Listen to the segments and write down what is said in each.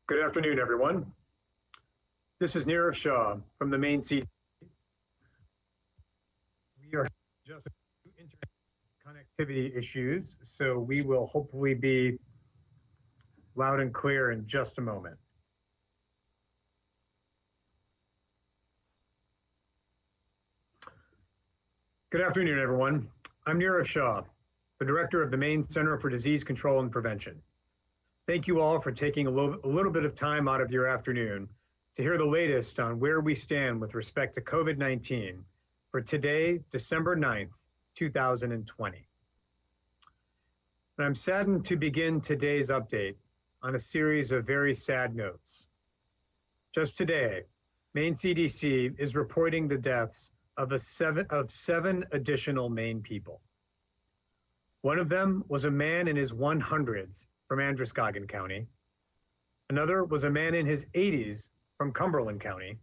Good afternoon, everyone. This is Nirav Shah from the Maine CDC. We are just internet connectivity issues, so we will hopefully be loud and clear in just a moment. Good afternoon, everyone. I'm Nirav Shah, the director of the Maine Center for Disease Control and Prevention. Thank you all for taking a little bit of time out of your afternoon to hear the latest on where we stand with respect to COVID-19 for today, December 9th, 2020. And I'm saddened to begin today's update on a series of very sad notes. Just today, Maine CDC is reporting the deaths of seven additional Maine people. One of them was a man in his 100s from Androscoggin County. Another was a man in his 80s from Cumberland County.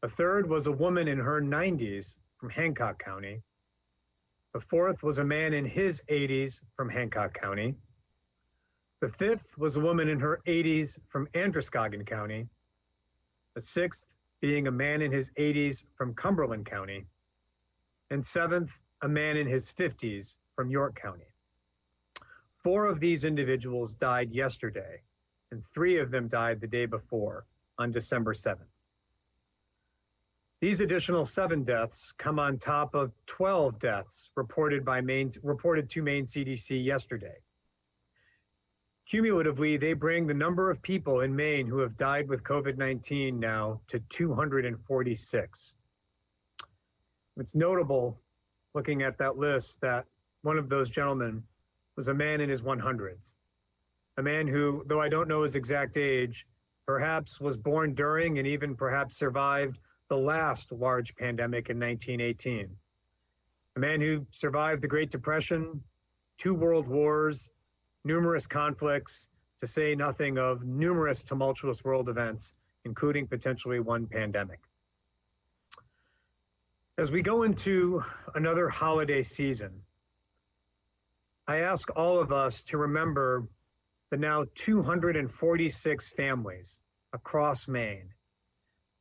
A third was a woman in her 90s from Hancock County. The fourth was a man in his 80s from Hancock County. The fifth was a woman in her 80s from Androscoggin County. The sixth being a man in his 80s from Cumberland County. And seventh, a man in his 50s from York County. 4 of these individuals died yesterday, and 3 of them died the day before, on December 7th. These additional 7 deaths come on top of 12 deaths reported to Maine CDC yesterday. Cumulatively, they bring the number of people in Maine who have died with COVID-19 now to 246. It's notable, looking at that list, that one of those gentlemen was a man in his 100s, a man who, though I don't know his exact age, perhaps was born during and even perhaps survived the last large pandemic in 1918. A man who survived the Great Depression, 2 world wars, numerous conflicts, to say nothing of numerous tumultuous world events, including potentially one pandemic. As we go into another holiday season, I ask all of us to remember the now 246 families across Maine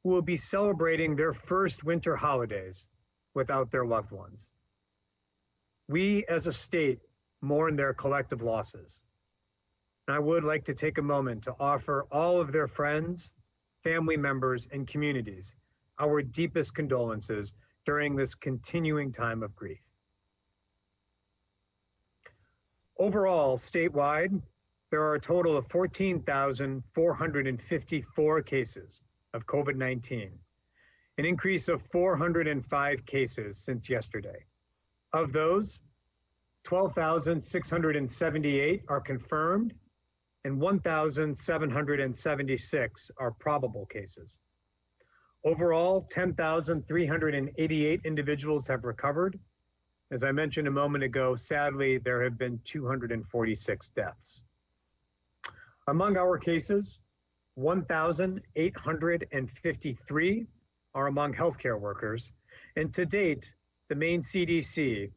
who will be celebrating their first winter holidays without their loved ones. We as a state mourn their collective losses. And I would like to take a moment to offer all of their friends, family members, and communities our deepest condolences during this continuing time of grief. Overall, statewide, there are a total of 14,454 cases of COVID-19, an increase of 405 cases since yesterday. Of those, 12,678 are confirmed and 1,776 are probable cases. Overall, 10,388 individuals have recovered. As I mentioned a moment ago, sadly, there have been 246 deaths. Among our cases, 1,853 are among healthcare workers, and to date, the Maine CDC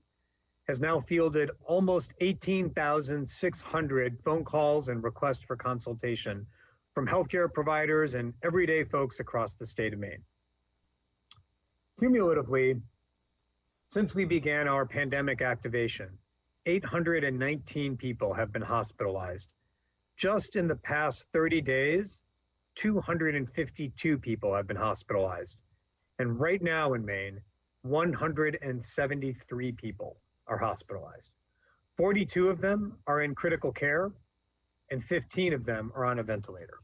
has now fielded almost 18,600 phone calls and requests for consultation from healthcare providers and everyday folks across the state of Maine. Cumulatively, since we began our pandemic activation, 819 people have been hospitalized. Just in the past 30 days, 252 people have been hospitalized. And right now in Maine, 173 people are hospitalized. 42 of them are in critical care, and 15 of them are on a ventilator.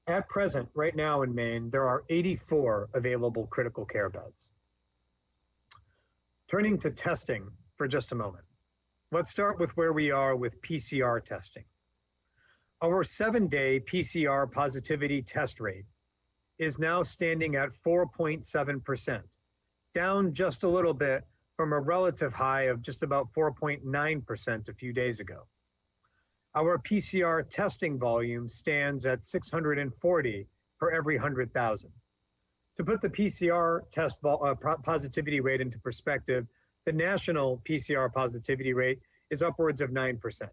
At present, right now in Maine, there are 84 available critical care beds. Turning to testing for just a moment, let's start with where we are with PCR testing. Our 7-day PCR positivity test rate is now standing at 4.7%, down just a little bit from a relative high of just about 4.9% a few days ago. Our PCR testing volume stands at 640 per every 100,000. To put the PCR test positivity rate into perspective, the national PCR positivity rate is upwards of 9%.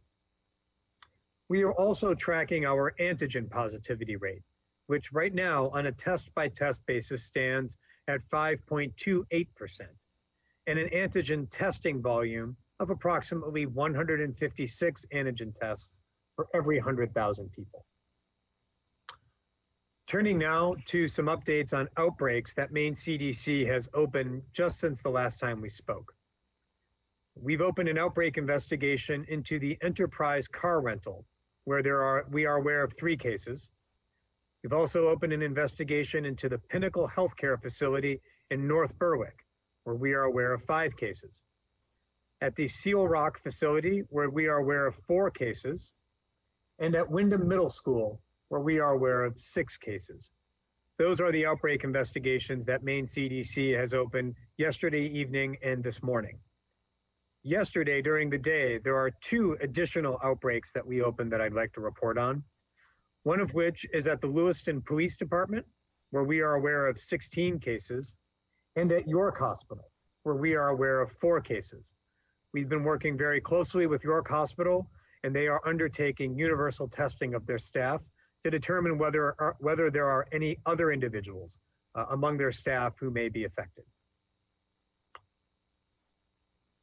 We are also tracking our antigen positivity rate, which right now on a test-by-test basis stands at 5.28%, and an antigen testing volume of approximately 156 antigen tests for every 100,000 people. Turning now to some updates on outbreaks that Maine CDC has opened just since the last time we spoke. We've opened an outbreak investigation into the Enterprise car rental, where we are aware of 3 cases. We've also opened an investigation into the Pinnacle Healthcare facility in North Berwick, where we are aware of 5 cases. At the Seal Rock facility, where we are aware of 4 cases, and at Wyndham Middle School, where we are aware of 6 cases. Those are the outbreak investigations that Maine CDC has opened yesterday evening and this morning. Yesterday, during the day, there are 2 additional outbreaks that we opened that I'd like to report on. One of which is at the Lewiston Police Department, where we are aware of 16 cases, and at York Hospital, where we are aware of 4 cases. We've been working very closely with York Hospital, and they are undertaking universal testing of their staff to determine whether there are any other individuals among their staff who may be affected.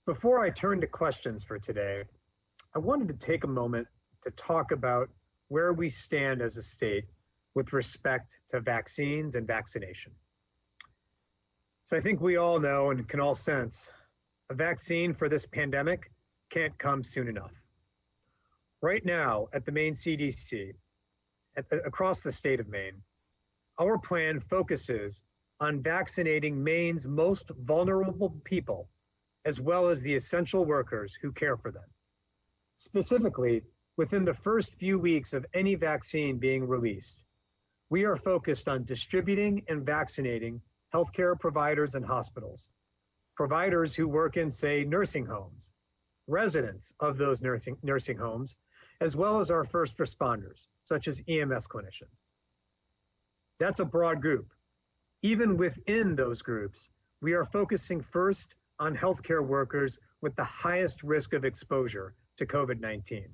Before I turn to questions for today, I wanted to take a moment to talk about where we stand as a state with respect to vaccines and vaccination. So I think we all know and can all sense a vaccine for this pandemic can't come soon enough. Right now at the Maine CDC, across the state of Maine, our plan focuses on vaccinating Maine's most vulnerable people, as well as the essential workers who care for them. Specifically, within the first few weeks of any vaccine being released, we are focused on distributing and vaccinating healthcare providers and hospitals, providers who work in, say, nursing homes, residents of those nursing homes, as well as our first responders, such as EMS clinicians. That's a broad group. Even within those groups, we are focusing first on healthcare workers with the highest risk of exposure to COVID-19.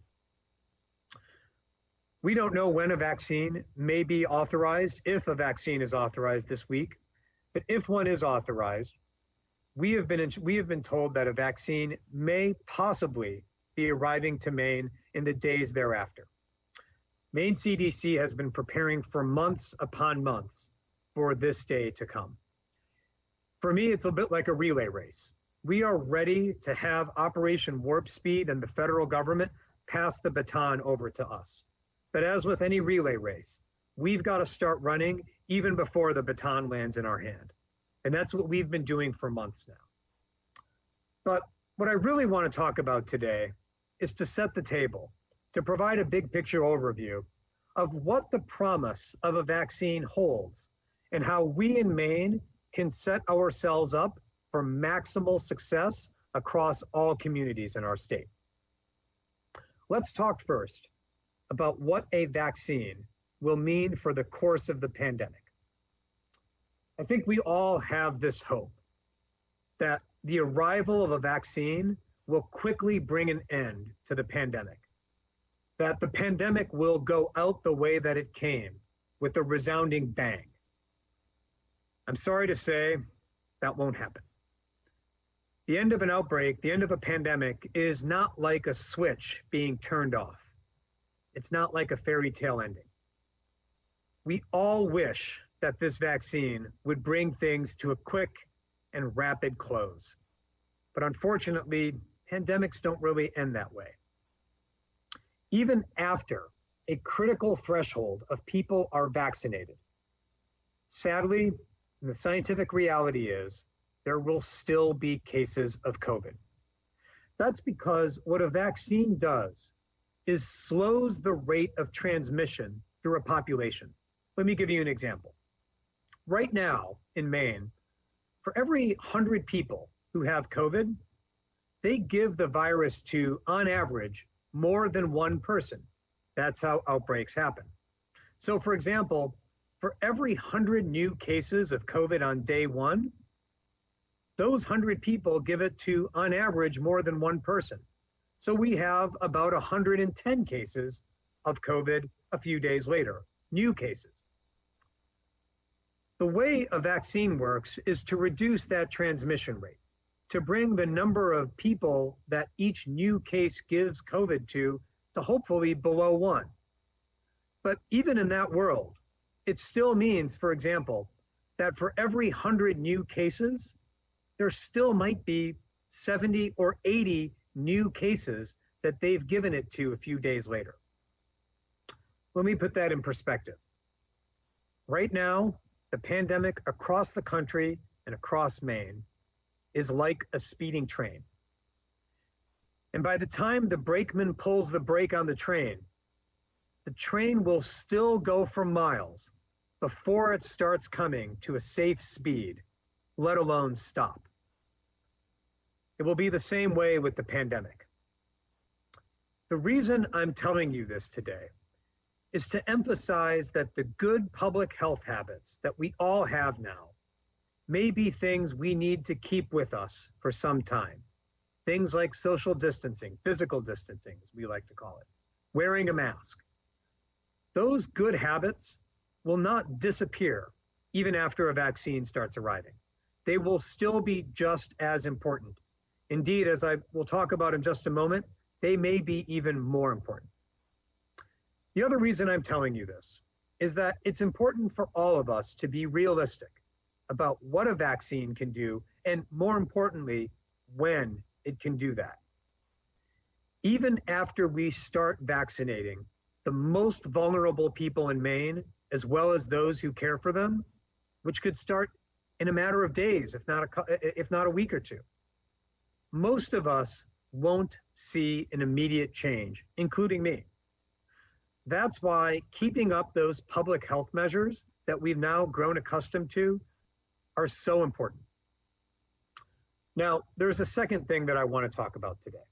We don't know when a vaccine may be authorized, if a vaccine is authorized this week, but if one is authorized, we have been told that a vaccine may possibly be arriving to Maine in the days thereafter. Maine CDC has been preparing for months upon months for this day to come. For me, it's a bit like a relay race. We are ready to have Operation Warp Speed and the federal government pass the baton over to us. But as with any relay race, we've got to start running even before the baton lands in our hand. And that's what we've been doing for months now. But what I really want to talk about today is to set the table, to provide a big picture overview of what the promise of a vaccine holds and how we in Maine can set ourselves up for maximal success across all communities in our state. Let's talk first about what a vaccine will mean for the course of the pandemic. I think we all have this hope that the arrival of a vaccine will quickly bring an end to the pandemic, that the pandemic will go out the way that it came, with a resounding bang. I'm sorry to say that won't happen. The end of an outbreak, the end of a pandemic, is not like a switch being turned off. It's not like a fairy tale ending. We all wish that this vaccine would bring things to a quick and rapid close. But unfortunately, pandemics don't really end that way. Even after a critical threshold of people are vaccinated, sadly, the scientific reality is there will still be cases of COVID. That's because what a vaccine does is slows the rate of transmission through a population. Let me give you an example. Right now in Maine, for every 100 people who have COVID, they give the virus to, on average, more than one person. That's how outbreaks happen. So for example, for every 100 new cases of COVID on day one, those 100 people give it to, on average, more than one person. So we have about 110 cases of COVID a few days later, new cases. The way a vaccine works is to reduce that transmission rate, to bring the number of people that each new case gives COVID to hopefully below 1. But even in that world, it still means, for example, that for every 100 new cases, there still might be 70 or 80 new cases that they've given it to a few days later. Let me put that in perspective. Right now, the pandemic across the country and across Maine is like a speeding train. And by the time the brakeman pulls the brake on the train will still go for miles before it starts coming to a safe speed, let alone stop. It will be the same way with the pandemic. The reason I'm telling you this today is to emphasize that the good public health habits that we all have now may be things we need to keep with us for some time. Things like social distancing, physical distancing, as we like to call it, wearing a mask. Those good habits will not disappear even after a vaccine starts arriving. They will still be just as important. Indeed, as I will talk about in just a moment, they may be even more important. The other reason I'm telling you this is that it's important for all of us to be realistic about what a vaccine can do, and more importantly, when it can do that. Even after we start vaccinating the most vulnerable people in Maine, as well as those who care for them, which could start in a matter of days, if not a week or two, most of us won't see an immediate change, including me. That's why keeping up those public health measures that we've now grown accustomed to are so important. Now, there's a second thing that I want to talk about today,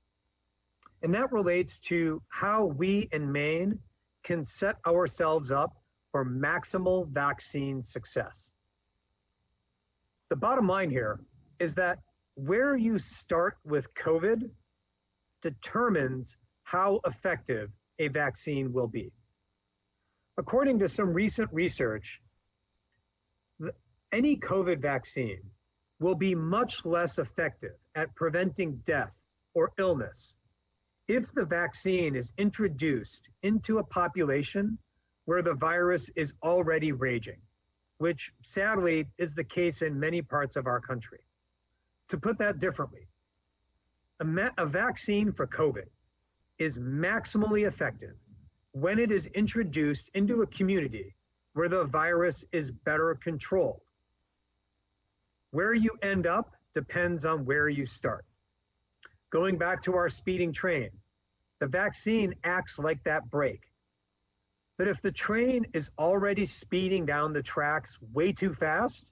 and that relates to how we in Maine can set ourselves up for maximal vaccine success. The bottom line here is that where you start with COVID determines how effective a vaccine will be. According to some recent research, any COVID vaccine will be much less effective at preventing death or illness if the vaccine is introduced into a population where the virus is already raging, which sadly is the case in many parts of our country. To put that differently, a vaccine for COVID is maximally effective when it is introduced into a community where the virus is better controlled. Where you end up depends on where you start. Going back to our speeding train, the vaccine acts like that brake. But if the train is already speeding down the tracks way too fast,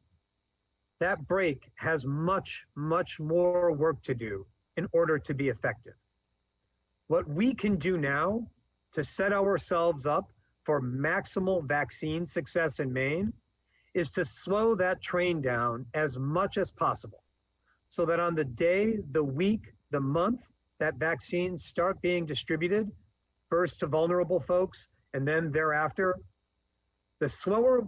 that brake has much, much more work to do in order to be effective. What we can do now to set ourselves up for maximal vaccine success in Maine is to slow that train down as much as possible so that on the day, the week, the month that vaccines start being distributed, first to vulnerable folks and then thereafter, the slower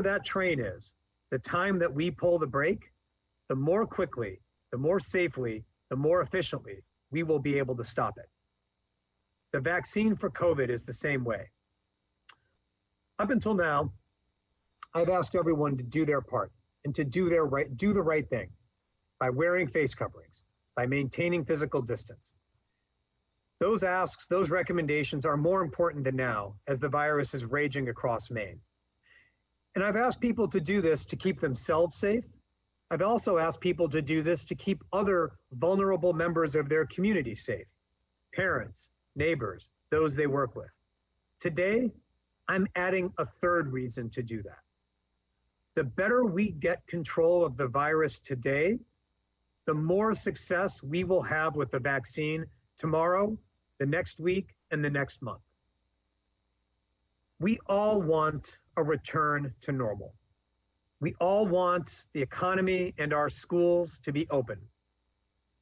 that train is, the time that we pull the brake, the more quickly, the more safely, the more efficiently we will be able to stop it. The vaccine for COVID is the same way. Up until now, I've asked everyone to do their part and to do the right thing by wearing face coverings, by maintaining physical distance. Those asks, those recommendations are more important than now as the virus is raging across Maine. And I've asked people to do this to keep themselves safe. I've also asked people to do this to keep other vulnerable members of their community safe, parents, neighbors, those they work with. Today, I'm adding a third reason to do that. The better we get control of the virus today, the more success we will have with the vaccine tomorrow, the next week, and the next month. We all want a return to normal. We all want the economy and our schools to be open.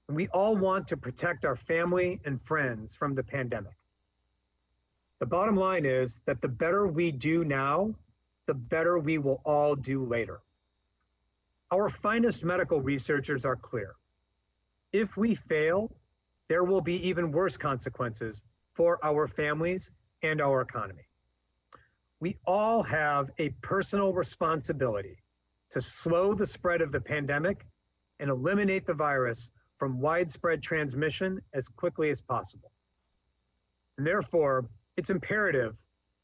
And we all want to protect our family and friends from the pandemic. The bottom line is that the better we do now, the better we will all do later. Our finest medical researchers are clear. If we fail, there will be even worse consequences for our families and our economy. We all have a personal responsibility to slow the spread of the pandemic and eliminate the virus from widespread transmission as quickly as possible. And therefore, it's imperative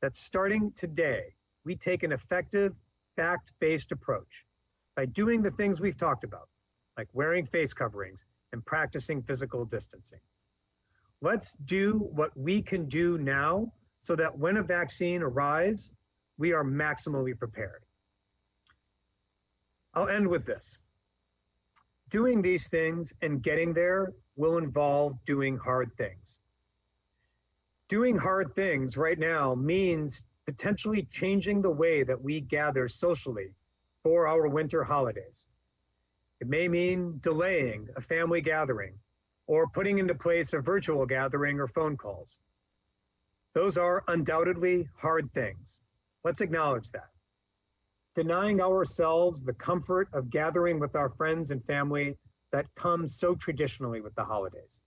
that starting today, we take an effective, fact-based approach by doing the things we've talked about, like wearing face coverings and practicing physical distancing. Let's do what we can do now so that when a vaccine arrives, we are maximally prepared. I'll end with this. Doing these things and getting there will involve doing hard things. Doing hard things right now means potentially changing the way that we gather socially for our winter holidays. It may mean delaying a family gathering or putting into place a virtual gathering or phone calls. Those are undoubtedly hard things. Let's acknowledge that. Denying ourselves the comfort of gathering with our friends and family that comes so traditionally with the holidays.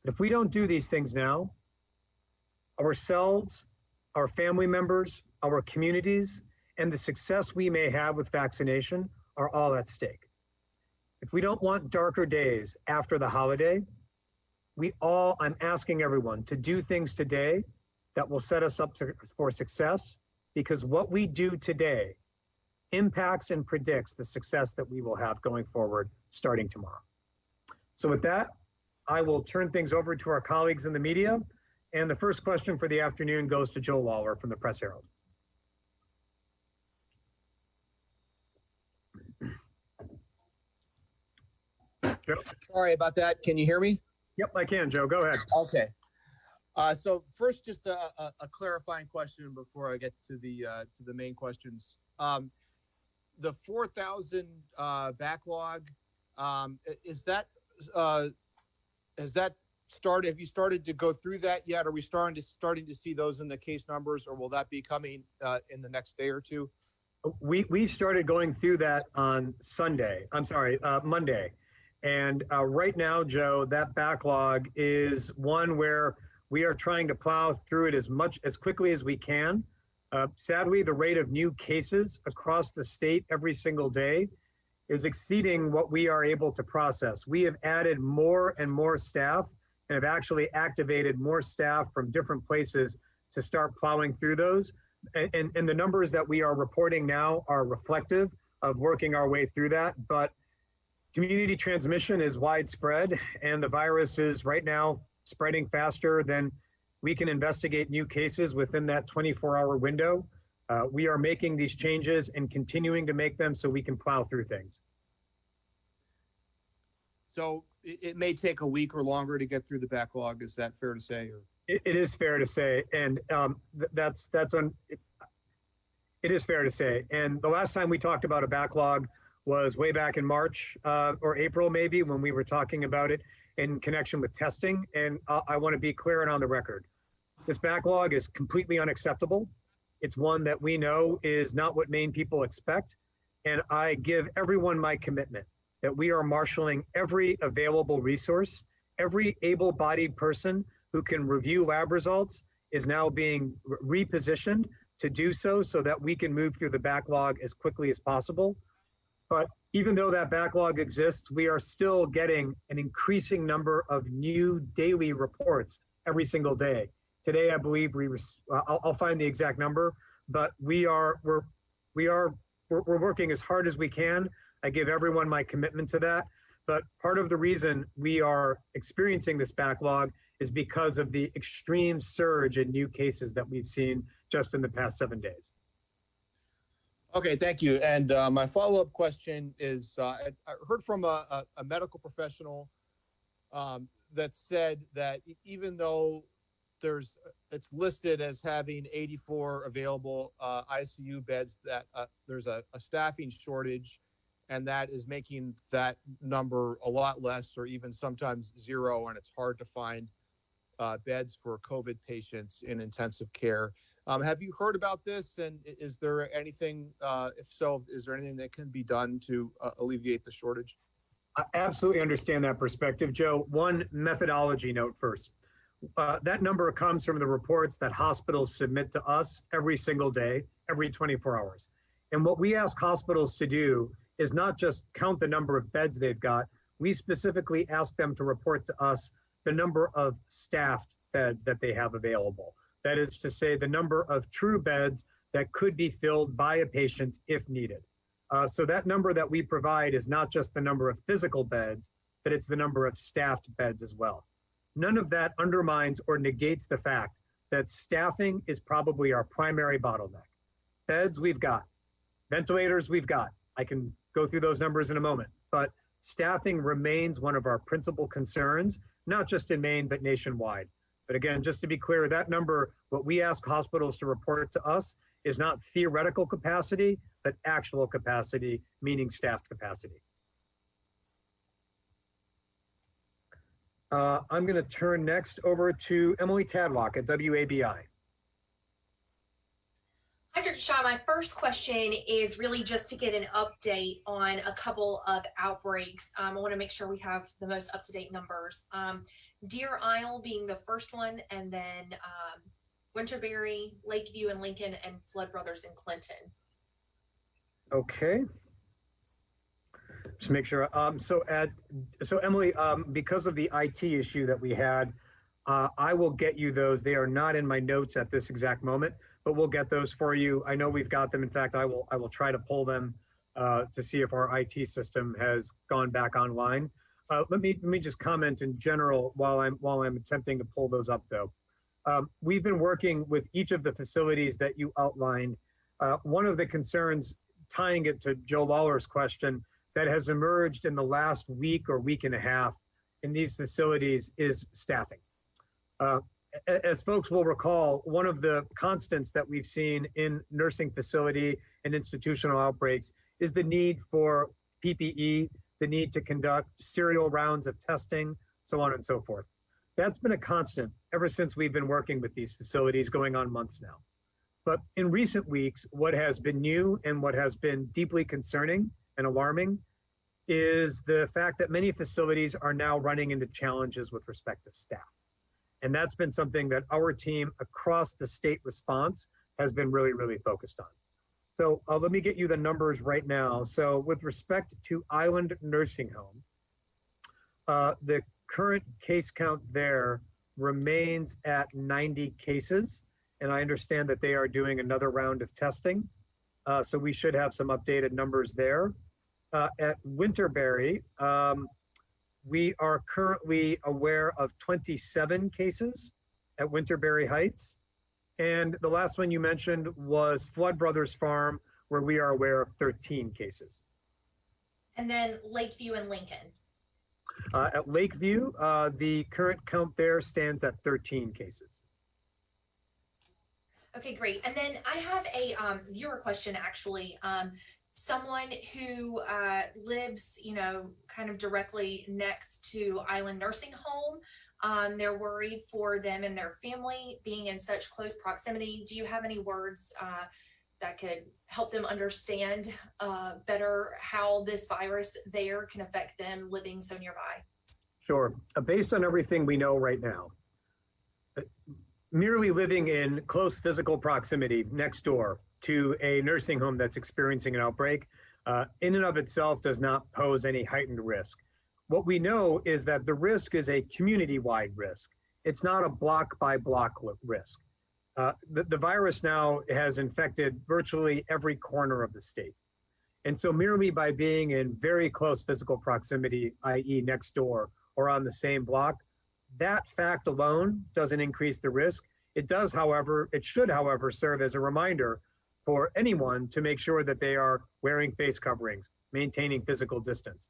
But if we don't do these things now, ourselves, our family members, our communities, and the success we may have with vaccination are all at stake. If we don't want darker days after the holiday, I'm asking everyone to do things today that will set us up for success, because what we do today impacts and predicts the success that we will have going forward starting tomorrow. So with that, I will turn things over to our colleagues in the media. And the first question for the afternoon goes to Joe Lawler from the Press Herald. Joe? Sorry about that. Can you hear me? Yep, I can, Joe. Go ahead. Okay. So first, just a clarifying question before I get to the main questions. The 4,000 backlog, has that started? Have you started to go through that yet? Are we starting to see those in the case numbers, or will that be coming in the next day or two? We started going through that on Monday. And right now, Joe, that backlog is one where we are trying to plow through it as quickly as we can. Sadly, the rate of new cases across the state every single day is exceeding what we are able to process. We have added more and more staff and have actually activated more staff from different places to start plowing through those. And the numbers that we are reporting now are reflective of working our way through that. But community transmission is widespread, and the virus is right now spreading faster than we can investigate new cases within that 24-hour window. We are making these changes and continuing to make them so we can plow through things. So it may take a week or longer to get through the backlog. Is that fair to say? Or? It is fair to say, and it is fair to say. And the last time we talked about a backlog was way back in March or April, maybe, when we were talking about it in connection with testing. And I want to be clear and on the record. This backlog is completely unacceptable. It's one that we know is not what Maine people expect. And I give everyone my commitment that we are marshaling every available resource. Every able-bodied person who can review lab results is now being repositioned to do so that we can move through the backlog as quickly as possible. But even though that backlog exists, we are still getting an increasing number of new daily reports every single day. Today, I believe I'll find the exact number, but we're working as hard as we can. I give everyone my commitment to that. But part of the reason we are experiencing this backlog is because of the extreme surge in new cases that we've seen just in the past 7 days. Okay, thank you. And my follow-up question is, I heard from a medical professional that said that even though it's listed as having 84 available ICU beds, that there's a staffing shortage, and that is making that number a lot less, or even sometimes zero, and it's hard to find beds for COVID patients in intensive care. Have you heard about this? And is there anything, if so, is there anything that can be done to alleviate the shortage? I absolutely understand that perspective, Joe. One methodology note first. That number comes from the reports that hospitals submit to us every single day, every 24 hours. And what we ask hospitals to do is not just count the number of beds they've got. We specifically ask them to report to us the number of staffed beds that they have available. That is to say, the number of true beds that could be filled by a patient if needed. So that number that we provide is not just the number of physical beds, but it's the number of staffed beds as well. None of that undermines or negates the fact that staffing is probably our primary bottleneck. Beds we've got, ventilators we've got. I can go through those numbers in a moment, but staffing remains one of our principal concerns, not just in Maine, but nationwide. But again, just to be clear, that number, what we ask hospitals to report to us is not theoretical capacity, but actual capacity, meaning staffed capacity. I'm going to turn next over to Emily Tadlock at WABI. Hi, Dr. Shah. My first question is really just to get an update on a couple of outbreaks. I want to make sure we have the most up-to-date numbers. Deer Isle being the first one, and then Winterberry, Lakeview and Lincoln, and Flood Brothers in Clinton. Okay. Just make sure. So Emily, because of the IT issue that we had, I will get you those. They are not in my notes at this exact moment, but we'll get those for you. I know we've got them. In fact, I will try to pull them to see if our IT system has gone back online. Let me just comment in general while I'm attempting to pull those up, though. We've been working with each of the facilities that you outlined. One of the concerns, tying it to Joe Lawler's question, that has emerged in the last week or week and a half in these facilities is staffing. As folks will recall, one of the constants that we've seen in nursing facility and institutional outbreaks is the need for PPE, the need to conduct serial rounds of testing, so on and so forth. That's been a constant ever since we've been working with these facilities, going on months now. But in recent weeks, what has been new and what has been deeply concerning and alarming is the fact that many facilities are now running into challenges with respect to staff. And that's been something that our team across the state response has been really, really focused on. So let me get you the numbers right now. So with respect to Island Nursing Home, the current case count there remains at 90 cases. And I understand that they are doing another round of testing. So we should have some updated numbers there. At Winterberry, we are currently aware of 27 cases at Winterberry Heights. And the last one you mentioned was Flood Brothers Farm, where we are aware of 13 cases. And then Lakeview and Lincoln. At Lakeview, the current count there stands at 13 cases. Okay, great. And then I have a viewer question, actually. Someone who lives, kind of directly next to Island Nursing Home. They're worried for them and their family being in such close proximity. Do you have any words that could help them understand better how this virus there can affect them living so nearby? Sure. Based on everything we know right now, merely living in close physical proximity next door to a nursing home that's experiencing an outbreak, in and of itself does not pose any heightened risk. What we know is that the risk is a community-wide risk. It's not a block-by-block risk. The virus now has infected virtually every corner of the state. And so merely by being in very close physical proximity, i.e. next door or on the same block, that fact alone doesn't increase the risk. It does, however, it should, however, serve as a reminder for anyone to make sure that they are wearing face coverings, maintaining physical distance.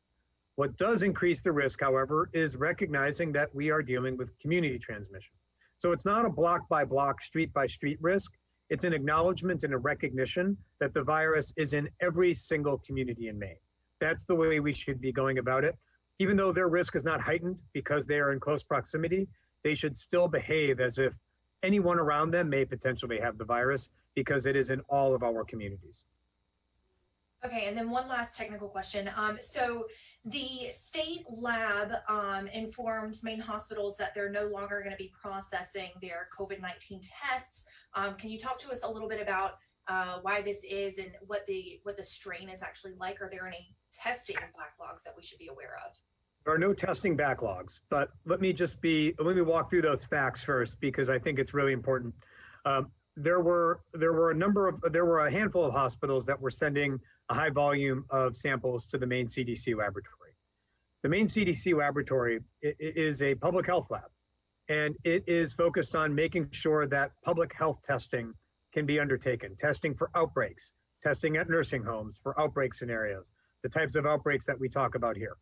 What does increase the risk, however, is recognizing that we are dealing with community transmission. So it's not a block by block, street by street risk. It's an acknowledgement and a recognition that the virus is in every single community in Maine. That's the way we should be going about it. Even though their risk is not heightened because they are in close proximity, they should still behave as if anyone around them may potentially have the virus, because it is in all of our communities. Okay, and then one last technical question. So the state lab informed Maine hospitals that they're no longer going to be processing their COVID-19 tests. Can you talk to us a little bit about why this is and what the strain is actually like? Are there any testing backlogs that we should be aware of? There are no testing backlogs, but let me walk through those facts first, because I think it's really important. There were a handful of hospitals that were sending a high volume of samples to the Maine CDC laboratory. The Maine CDC laboratory is a public health lab, and it is focused on making sure that public health testing can be undertaken. Testing for outbreaks, testing at nursing homes for outbreak scenarios, the types of outbreaks that we talk about here.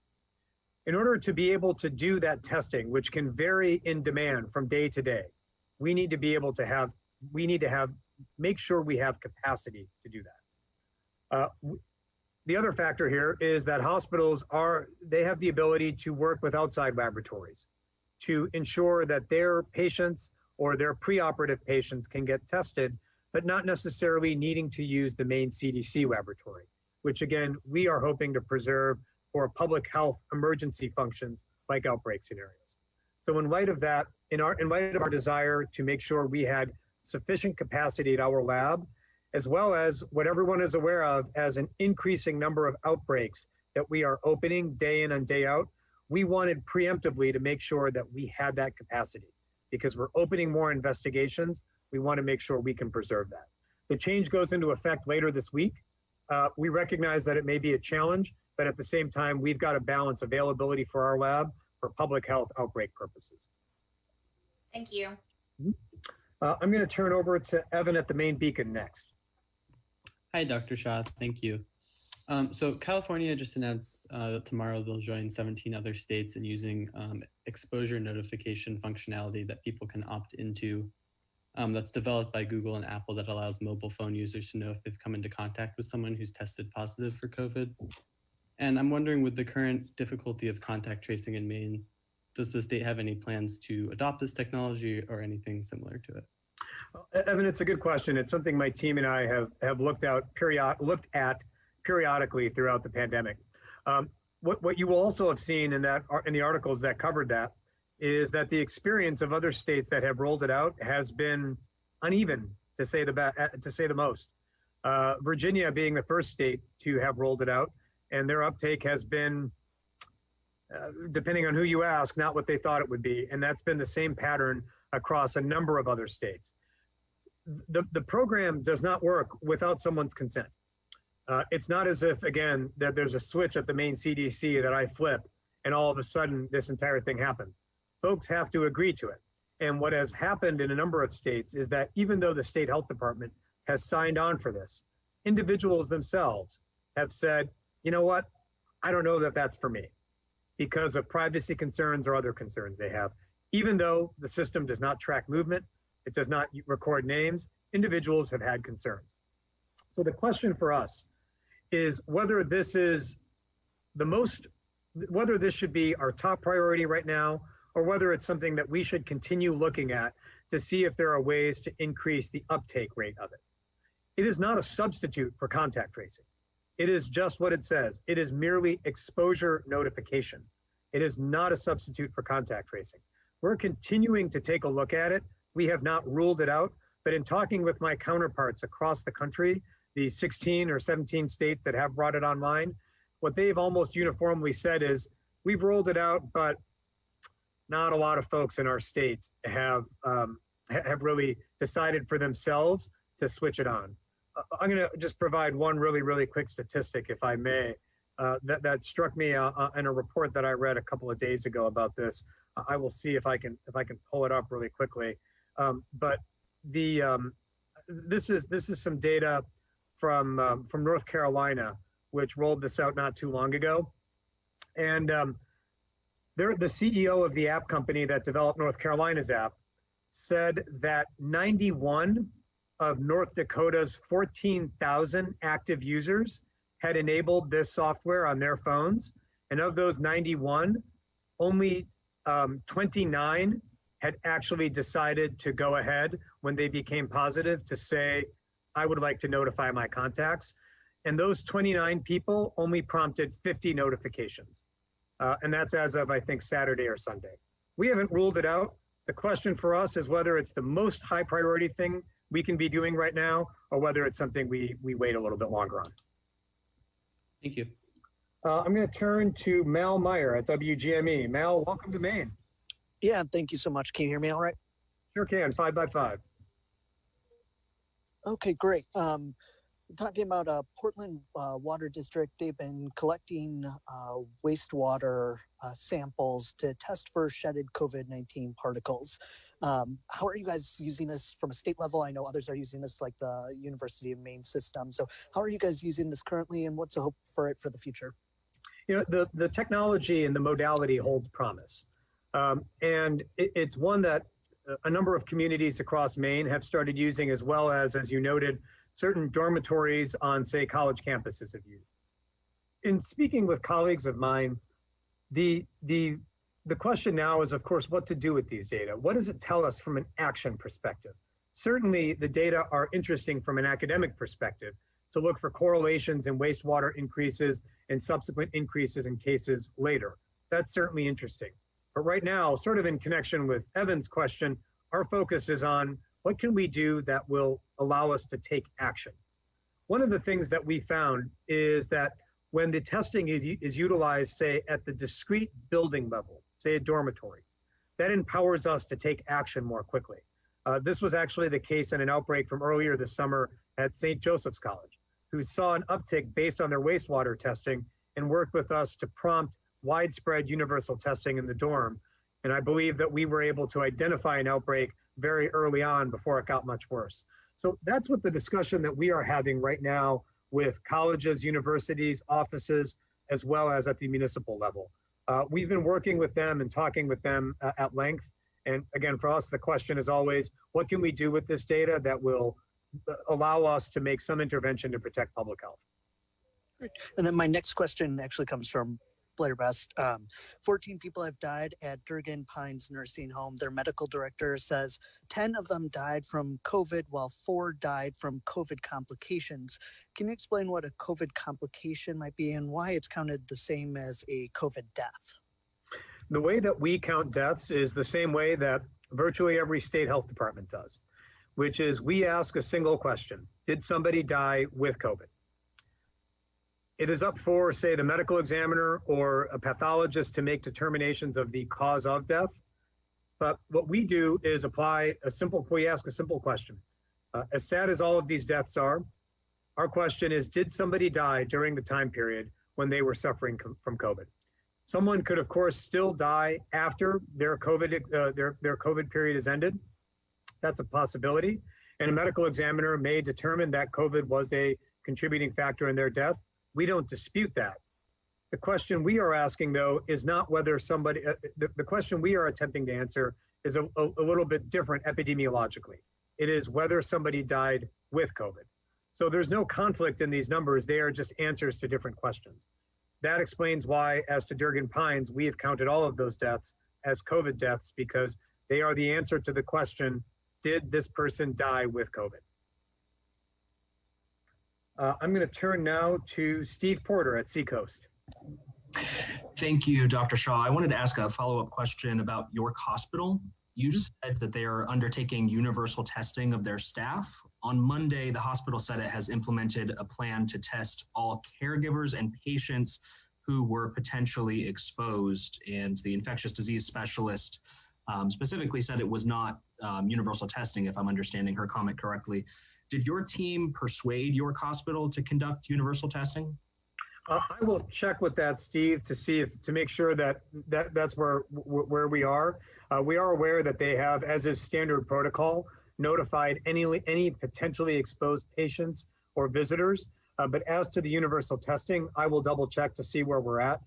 In order to be able to do that testing, which can vary in demand from day to day, we need to make sure we have capacity to do that. The other factor here is that hospitals have the ability to work with outside laboratories to ensure that their patients or their preoperative patients can get tested, but not necessarily needing to use the Maine CDC laboratory, which again, we are hoping to preserve for public health emergency functions like outbreak scenarios. So in light of that, in light of our desire to make sure we had sufficient capacity at our lab, as well as what everyone is aware of as an increasing number of outbreaks that we are opening day in and day out, we wanted preemptively to make sure that we had that capacity. Because we're opening more investigations, we want to make sure we can preserve that. The change goes into effect later this week. We recognize that it may be a challenge, but at the same time, we've got to balance availability for our lab for public health outbreak purposes. Thank you. I'm going to turn over to Evan at the Maine Beacon next. Hi, Dr. Shah. Thank you. So California just announced that tomorrow they'll join 17 other states in using exposure notification functionality that people can opt into. That's developed by Google and Apple that allows mobile phone users to know if they've come into contact with someone who's tested positive for COVID. And I'm wondering, with the current difficulty of contact tracing in Maine, does the state have any plans to adopt this technology or anything similar to it? Evan, it's a good question. It's something my team and I have looked at periodically throughout the pandemic. What you will also have seen in the articles that covered that is that the experience of other states that have rolled it out has been uneven, to say the most. Virginia being the first state to have rolled it out, and their uptake has been, depending on who you ask, not what they thought it would be, and that's been the same pattern across a number of other states. The program does not work without someone's consent. It's not as if, again, that there's a switch at the Maine CDC that I flip and all of a sudden this entire thing happens. Folks have to agree to it. And what has happened in a number of states is that even though the state health department has signed on for this, individuals themselves have said, you know what, I don't know that that's for me because of privacy concerns or other concerns they have. Even though the system does not track movement, it does not record names, individuals have had concerns. So the question for us is whether this is whether this should be our top priority right now, or whether it's something that we should continue looking at to see if there are ways to increase the uptake rate of it. It is not a substitute for contact tracing. It is just what it says. It is merely exposure notification. It is not a substitute for contact tracing. We're continuing to take a look at it. We have not ruled it out, but in talking with my counterparts across the country, the 16 or 17 states that have brought it online, what they've almost uniformly said is, we've rolled it out, but not a lot of folks in our state have really decided for themselves to switch it on. I'm going to just provide one really quick statistic, if I may, that struck me in a report that I read a couple of days ago about this. I will see if I can pull it up really quickly. But this is some data from North Carolina, which rolled this out not too long ago, and the CEO of the app company that developed North Carolina's app said that 91 of North Dakota's 14,000 active users had enabled this software on their phones, and of those 91, only 29 had actually decided to go ahead when they became positive to say, I would like to notify my contacts. And those 29 people only prompted 50 notifications. And that's as of, I think, Saturday or Sunday. We haven't ruled it out. The question for us is whether it's the most high priority thing we can be doing right now, or whether it's something we wait a little bit longer on. Thank you. I'm going to turn to Mal Meyer at WGME. Mal, welcome to Maine. Yeah, thank you so much. Can you hear me all right? Sure can, 5 by 5. Okay, great. Talking about Portland Water District, they've been collecting wastewater samples to test for shedded COVID-19 particles. How are you guys using this from a state level? I know others are using this, like the University of Maine system. So how are you guys using this currently, and what's the hope for it for the future? You know, the technology and the modality holds promise. And it's one that a number of communities across Maine have started using, as well as you noted, certain dormitories on, say, college campuses have used. In speaking with colleagues of mine, the question now is, of course, what to do with these data. What does it tell us from an action perspective? Certainly, the data are interesting from an academic perspective to look for correlations in wastewater increases and subsequent increases in cases later. That's certainly interesting. But right now, sort of in connection with Evan's question, our focus is on what can we do that will allow us to take action. One of the things that we found is that when the testing is utilized, say, at the discrete building level, say a dormitory, that empowers us to take action more quickly. This was actually the case in an outbreak from earlier this summer at St. Joseph's College, who saw an uptick based on their wastewater testing and worked with us to prompt widespread universal testing in the dorm. And I believe that we were able to identify an outbreak very early on before it got much worse. So that's what the discussion that we are having right now with colleges, universities, offices, as well as at the municipal level. We've been working with them and talking with them at length. And again, for us, the question is always, what can we do with this data that will allow us to make some intervention to protect public health? Great. And then my next question actually comes from Blair Best. 14 people have died at Durgan Pines Nursing Home. Their medical director says 10 of them died from COVID, while 4 died from COVID complications. Can you explain what a COVID complication might be and why it's counted the same as a COVID death? The way that we count deaths is the same way that virtually every state health department does, which is we ask a single question: did somebody die with COVID? It is up for, say, the medical examiner or a pathologist to make determinations of the cause of death. But what we do is we ask a simple question. As sad as all of these deaths are, our question is, did somebody die during the time period when they were suffering from COVID? Someone could, of course, still die after their COVID period is ended. That's a possibility. And a medical examiner may determine that COVID was a contributing factor in their death. We don't dispute that. The question we are asking, though, is not whether somebody, the question we are attempting to answer is a little bit different epidemiologically. It is whether somebody died with COVID. So there's no conflict in these numbers. They are just answers to different questions. That explains why, as to Durgan Pines, we have counted all of those deaths as COVID deaths, because they are the answer to the question, did this person die with COVID? I'm going to turn now to Steve Porter at Seacoast. Thank you, Dr. Shah. I wanted to ask a follow-up question about York Hospital. You said that they are undertaking universal testing of their staff. On Monday, the hospital said it has implemented a plan to test all caregivers and patients who were potentially exposed, and the infectious disease specialist specifically said it was not universal testing, if I'm understanding her comment correctly. Did your team persuade York Hospital to conduct universal testing? I will check with that, Steve, to make sure that's where we are. We are aware that they have, as is standard protocol, notified any potentially exposed patients or visitors. But as to the universal testing, I will double check to see where we're at.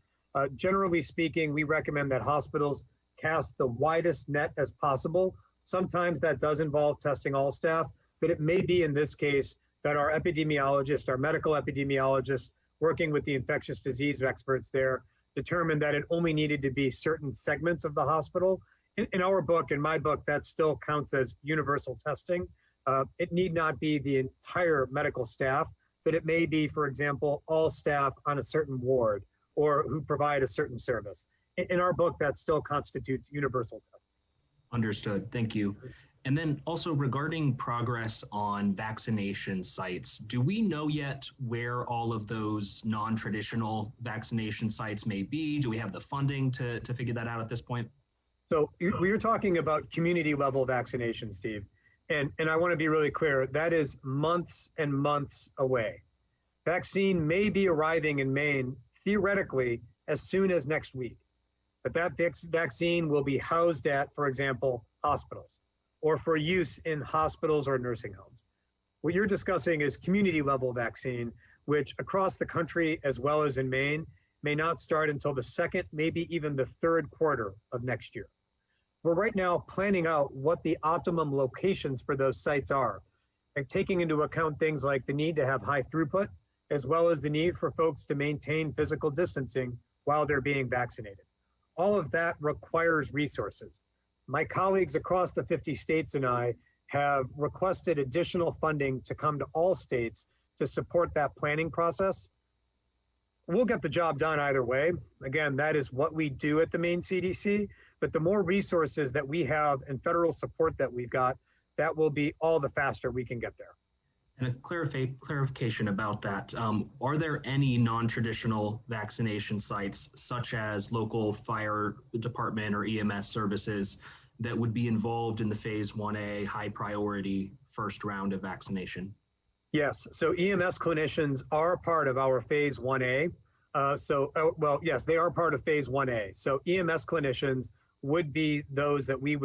Generally speaking, we recommend that hospitals cast the widest net as possible. Sometimes that does involve testing all staff, but it may be in this case that our epidemiologist, our medical epidemiologist, working with the infectious disease experts there, determined that it only needed to be certain segments of the hospital in our book, in my book, that still counts as universal testing. It need not be the entire medical staff, but it may be, for example, all staff on a certain ward or who provide a certain service. In our book, that still constitutes universal testing. Understood. Thank you. And then also regarding progress on vaccination sites, do we know yet where all of those non-traditional vaccination sites may be? Do we have the funding to figure that out at this point? So we're talking about community level vaccination, Steve. And I want to be really clear, that is months and months away. Vaccine may be arriving in Maine, theoretically, as soon as next week. But that vaccine will be housed at, for example, hospitals, or for use in hospitals or nursing homes. What you're discussing is community level vaccine, which across the country, as well as in Maine, may not start until the second, maybe even the third quarter of next year. We're right now planning out what the optimum locations for those sites are, and taking into account things like the need to have high throughput, as well as the need for folks to maintain physical distancing while they're being vaccinated. All of that requires resources. My colleagues across the 50 states and I have requested additional funding to come to all states to support that planning process. We'll get the job done either way. Again, that is what we do at the Maine CDC, but the more resources that we have and federal support that we've got, that will be all the faster we can get there. And a clarification about that. Are there any non-traditional vaccination sites, such as local fire department or EMS services, that would be involved in the phase 1A high priority first round of vaccination? Yes, so EMS clinicians are part of our phase 1A. Yes, they are part of phase 1A. So EMS clinicians would be those that we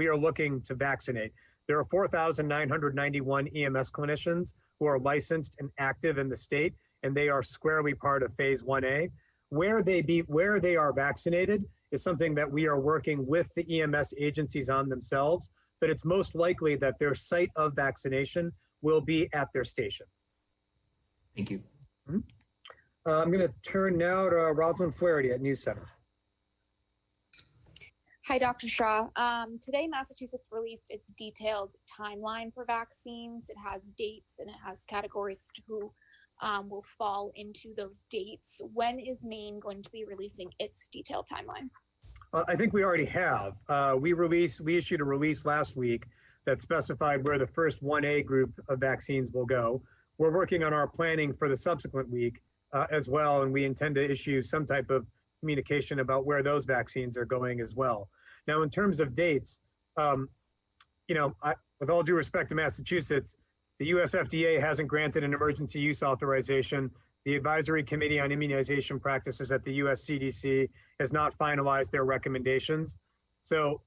are looking to vaccinate. There are 4,991 EMS clinicians who are licensed and active in the state, and they are squarely part of phase 1A. Where they are vaccinated is something that we are working with the EMS agencies on themselves, but it's most likely that their site of vaccination will be at their station. Thank you. I'm going to turn now to Rosalind Flaherty at News Center. Hi, Dr. Shah. Today, Massachusetts released its detailed timeline for vaccines. It has dates and it has categories who will fall into those dates. When is Maine going to be releasing its detailed timeline? I think we already have. We issued a release last week that specified where the first 1A group of vaccines will go. We're working on our planning for the subsequent week as well, and we intend to issue some type of communication about where those vaccines are going as well. Now, in terms of dates, with all due respect to Massachusetts, the US FDA hasn't granted an emergency use authorization. The Advisory Committee on Immunization Practices at the US CDC has not finalized their recommendations. So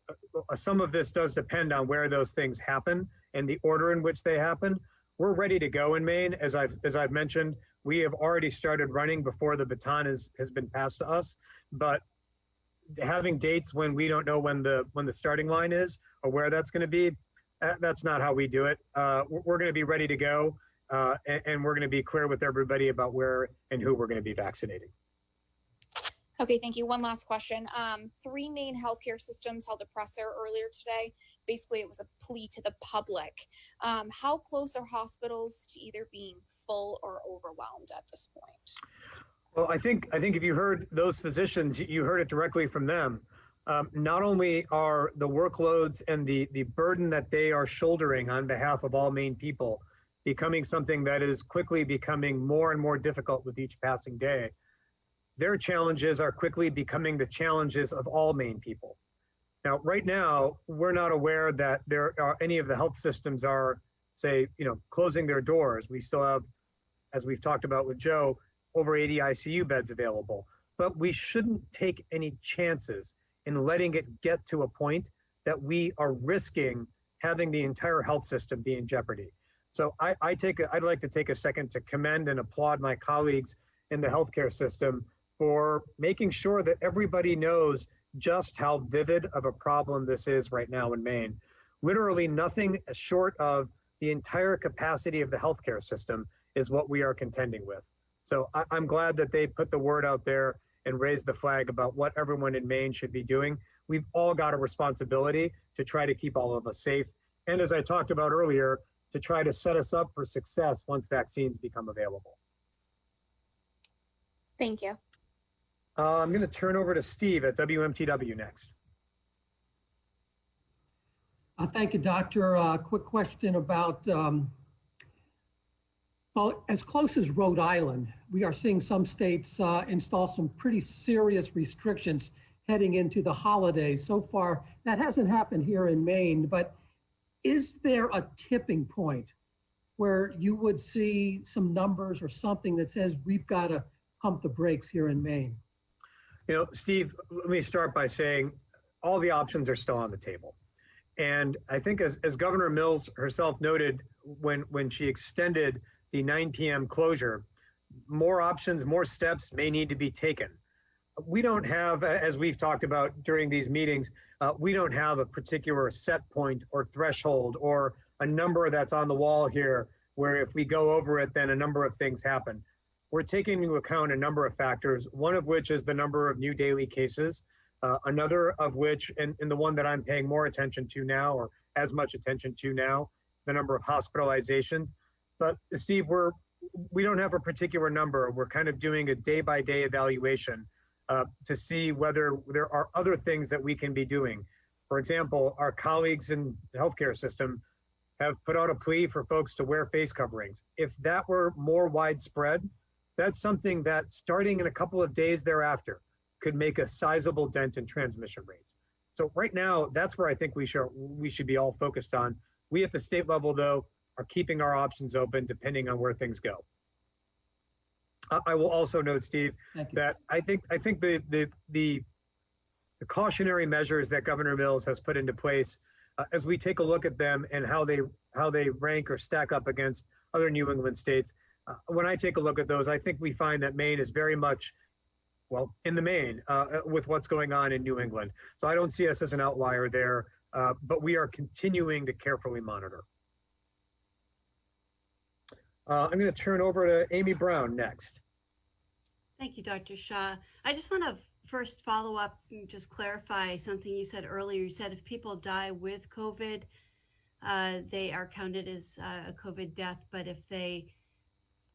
some of this does depend on where those things happen and the order in which they happen. We're ready to go in Maine. As I've mentioned, we have already started running before the baton has been passed to us, but having dates when we don't know when the starting line is or where that's going to be, that's not how we do it. We're going to be ready to go, and we're going to be clear with everybody about where and who we're going to be vaccinating. Okay, thank you. One last question. 3 Maine healthcare systems held a presser earlier today. Basically, it was a plea to the public. How close are hospitals to either being full or overwhelmed at this point? Well, I think if you heard those physicians, you heard it directly from them. Not only are the workloads and the burden that they are shouldering on behalf of all Maine people becoming something that is quickly becoming more and more difficult with each passing day, their challenges are quickly becoming the challenges of all Maine people. Now, right now, we're not aware that there are any of the health systems are, say, closing their doors. We still have, as we've talked about with Joe, over 80 ICU beds available. But we shouldn't take any chances in letting it get to a point that we are risking having the entire health system be in jeopardy. So I'd like to take a second to commend and applaud my colleagues in the healthcare system for making sure that everybody knows just how vivid of a problem this is right now in Maine. Literally nothing short of the entire capacity of the healthcare system is what we are contending with. So I'm glad that they put the word out there and raised the flag about what everyone in Maine should be doing. we've all got a responsibility to try to keep all of us safe. And as I talked about earlier, to try to set us up for success once vaccines become available. Thank you. I'm going to turn over to Steve at WMTW next. Thank you, Doctor. Quick question about, well, as close as Rhode Island, we are seeing some states install some pretty serious restrictions heading into the holidays. So far, that hasn't happened here in Maine, but is there a tipping point where you would see some numbers or something that says we've got to pump the brakes here in Maine? You know, Steve, let me start by saying all the options are still on the table. And I think as Governor Mills herself noted when she extended the 9 p.m. closure, more options, more steps may need to be taken. We don't have, as we've talked about during these meetings, we don't have a particular set point or threshold or a number that's on the wall here where if we go over it, then a number of things happen. We're taking into account a number of factors, one of which is the number of new daily cases, another of which, and the one that I'm paying more attention to now, or as much attention to now, is the number of hospitalizations. But Steve, we don't have a particular number. We're kind of doing a day-by-day evaluation to see whether there are other things that we can be doing. For example, our colleagues in the healthcare system have put out a plea for folks to wear face coverings. If that were more widespread, that's something that starting in a couple of days thereafter could make a sizable dent in transmission rates. So right now, that's where I think we should be all focused on. We at the state level, though, are keeping our options open depending on where things go. I will also note, Steve, that I think the cautionary measures that Governor Mills has put into place, as we take a look at them and how they rank or stack up against other New England states, when I take a look at those, I think we find that Maine is very much, well, in the main with what's going on in New England. So I don't see us as an outlier there, but we are continuing to carefully monitor. I'm going to turn over to Amy Brown next. Thank you, Dr. Shah. I just want to first follow up and just clarify something you said earlier. You said if people die with COVID, they are counted as a COVID death, but if they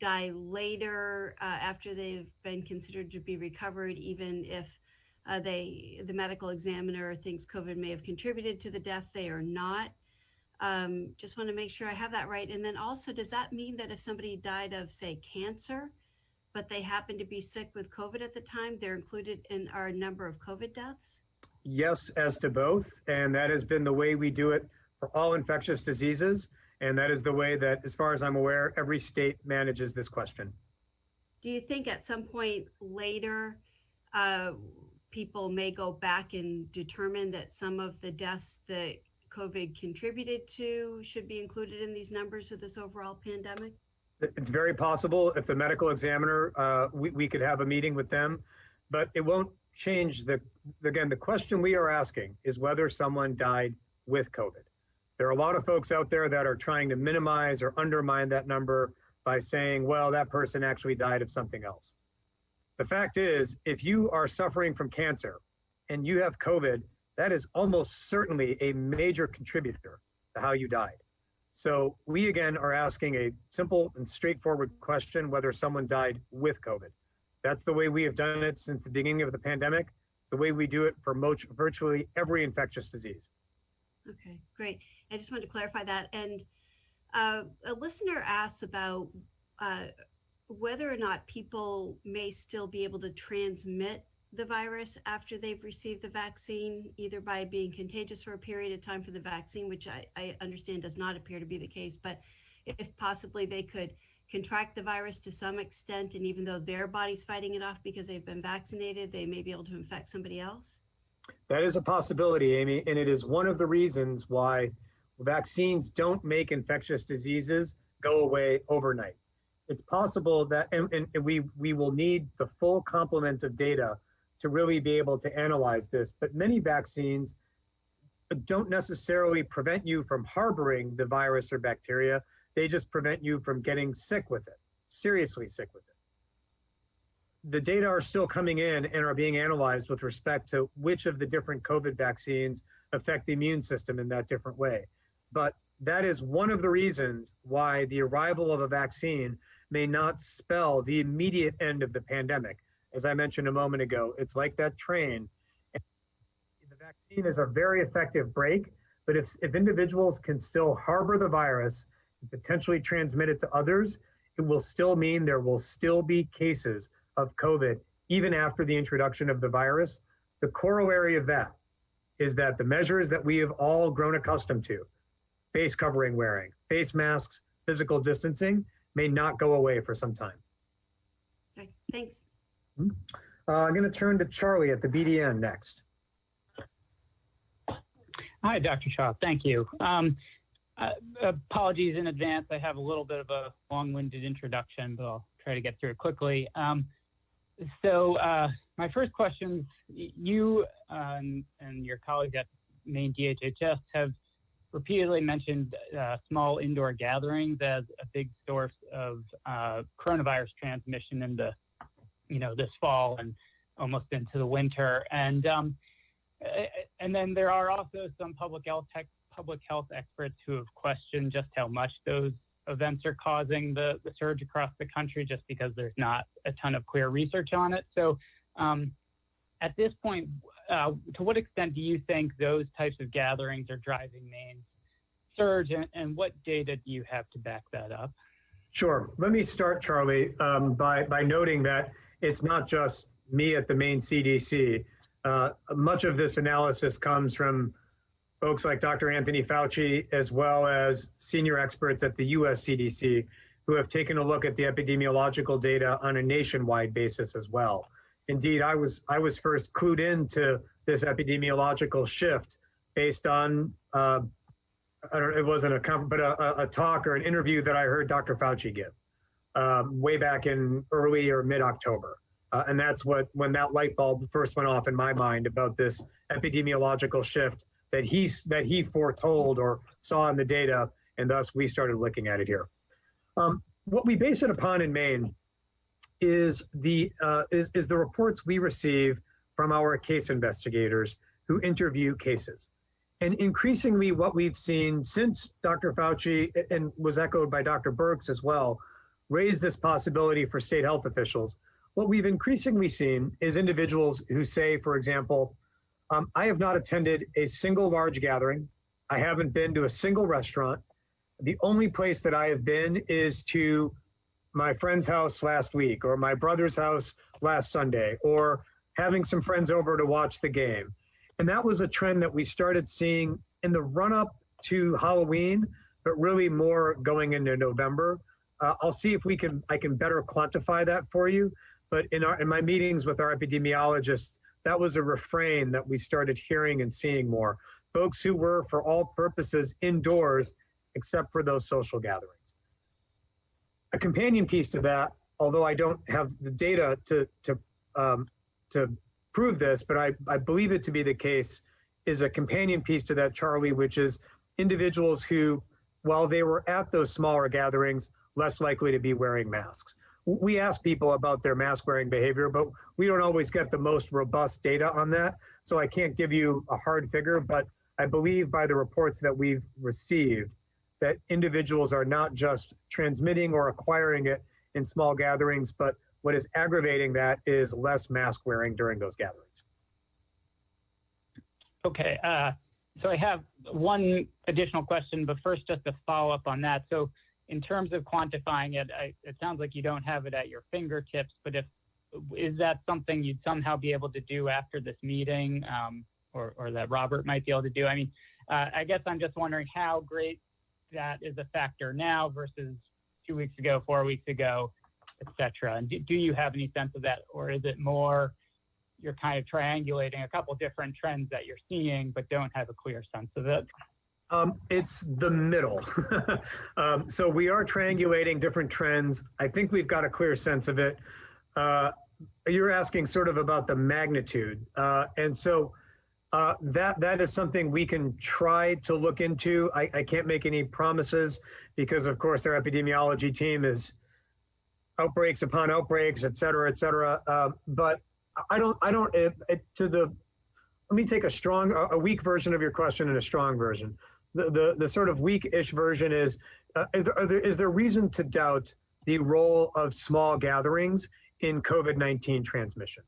die later after they've been considered to be recovered, even if the medical examiner thinks COVID may have contributed to the death, they are not. Just want to make sure I have that right. And then also, does that mean that if somebody died of, say, cancer, but they happen to be sick with COVID at the time, they're included in our number of COVID deaths? Yes, as to both. And that has been the way we do it for all infectious diseases. And that is the way that, as far as I'm aware, every state manages this question. Do you think at some point later, people may go back and determine that some of the deaths that COVID contributed to should be included in these numbers of this overall pandemic? It's very possible. If the medical examiner, we could have a meeting with them, but it won't change again, the question we are asking is whether someone died with COVID. There are a lot of folks out there that are trying to minimize or undermine that number by saying, well, that person actually died of something else. The fact is, if you are suffering from cancer and you have COVID, that is almost certainly a major contributor to how you died. So we, again, are asking a simple and straightforward question, whether someone died with COVID. That's the way we have done it since the beginning of the pandemic. It's the way we do it for virtually every infectious disease. Okay, great. I just wanted to clarify that. And a listener asks about whether or not people may still be able to transmit the virus after they've received the vaccine, either by being contagious for a period of time for the vaccine, which I understand does not appear to be the case, but if possibly they could contract the virus to some extent, and even though their body's fighting it off because they've been vaccinated, they may be able to infect somebody else? That is a possibility, Amy, and it is one of the reasons why vaccines don't make infectious diseases go away overnight. It's possible that, and we will need the full complement of data to really be able to analyze this, but many vaccines don't necessarily prevent you from harboring the virus or bacteria. They just prevent you from getting sick with it, seriously sick with it. the data are still coming in and are being analyzed with respect to which of the different COVID vaccines affect the immune system in that different way. But that is one of the reasons why the arrival of a vaccine may not spell the immediate end of the pandemic. As I mentioned a moment ago, it's like that train. The vaccine is a very effective brake, but if individuals can still harbor the virus and potentially transmit it to others, it will still mean there will still be cases of COVID even after the introduction of the virus. The corollary of that is that the measures that we have all grown accustomed to, face covering wearing, face masks, physical distancing, may not go away for some time. Okay, thanks. I'm going to turn to Charlie at the BDN next. Hi, Dr. Shah. Thank you. Apologies in advance. I have a little bit of a long-winded introduction, but I'll try to get through it quickly. So my first question, you and your colleagues at Maine DHHS have repeatedly mentioned small indoor gatherings as a big source of coronavirus transmission in the, this fall and almost into the winter. And then there are also some public health experts who have questioned just how much those events are causing the surge across the country, just because there's not a ton of clear research on it. So at this point, to what extent do you think those types of gatherings are driving Maine's surge, and what data do you have to back that up? Sure. Let me start, Charlie, by noting that it's not just me at the Maine CDC. Much of this analysis comes from folks like Dr. Anthony Fauci, as well as senior experts at the US CDC, who have taken a look at the epidemiological data on a nationwide basis as well. Indeed, I was first clued into this epidemiological shift based on, it wasn't a talk or an interview that I heard Dr. Fauci give way back in early or mid-October. And that's when that light bulb first went off in my mind about this epidemiological shift that he foretold or saw in the data, and thus we started looking at it here. What we base it upon in Maine is the reports we receive from our case investigators who interview cases. And increasingly what we've seen since Dr. Fauci, and was echoed by Dr. Birx as well, raised this possibility for state health officials, what we've increasingly seen is individuals who say, for example, I have not attended a single large gathering. I haven't been to a single restaurant. The only place that I have been is to my friend's house last week, or my brother's house last Sunday, or having some friends over to watch the game. And that was a trend that we started seeing in the run-up to Halloween, but really more going into November. I'll see if I can better quantify that for you. But in my meetings with our epidemiologists, that was a refrain that we started hearing and seeing more. Folks who were, for all purposes, indoors, except for those social gatherings. A companion piece to that, although I don't have the data to prove this, but I believe it to be the case, is a companion piece to that, Charlie, which is individuals who, while they were at those smaller gatherings, less likely to be wearing masks. We ask people about their mask wearing behavior, but we don't always get the most robust data on that. So I can't give you a hard figure, but I believe by the reports that we've received that individuals are not just transmitting or acquiring it in small gatherings, but what is aggravating that is less mask wearing during those gatherings. Okay, so I have one additional question, but first just to follow up on that. So in terms of quantifying it, it sounds like you don't have it at your fingertips, but is that something you'd somehow be able to do after this meeting, or that Robert might be able to do? I mean, I guess I'm just wondering how great that is a factor now versus 2 weeks ago, 4 weeks ago, et cetera. And do you have any sense of that, or is it more you're kind of triangulating a couple different trends that you're seeing, but don't have a clear sense of it? It's the middle. So we are triangulating different trends. I think we've got a clear sense of it. You're asking sort of about the magnitude. And so that is something we can try to look into. I can't make any promises because, of course, our epidemiology team is outbreaks upon outbreaks, et cetera, et cetera. But let me take a weak version of your question and a strong version. The sort of weak-ish version is there reason to doubt the role of small gatherings in COVID-19 transmission?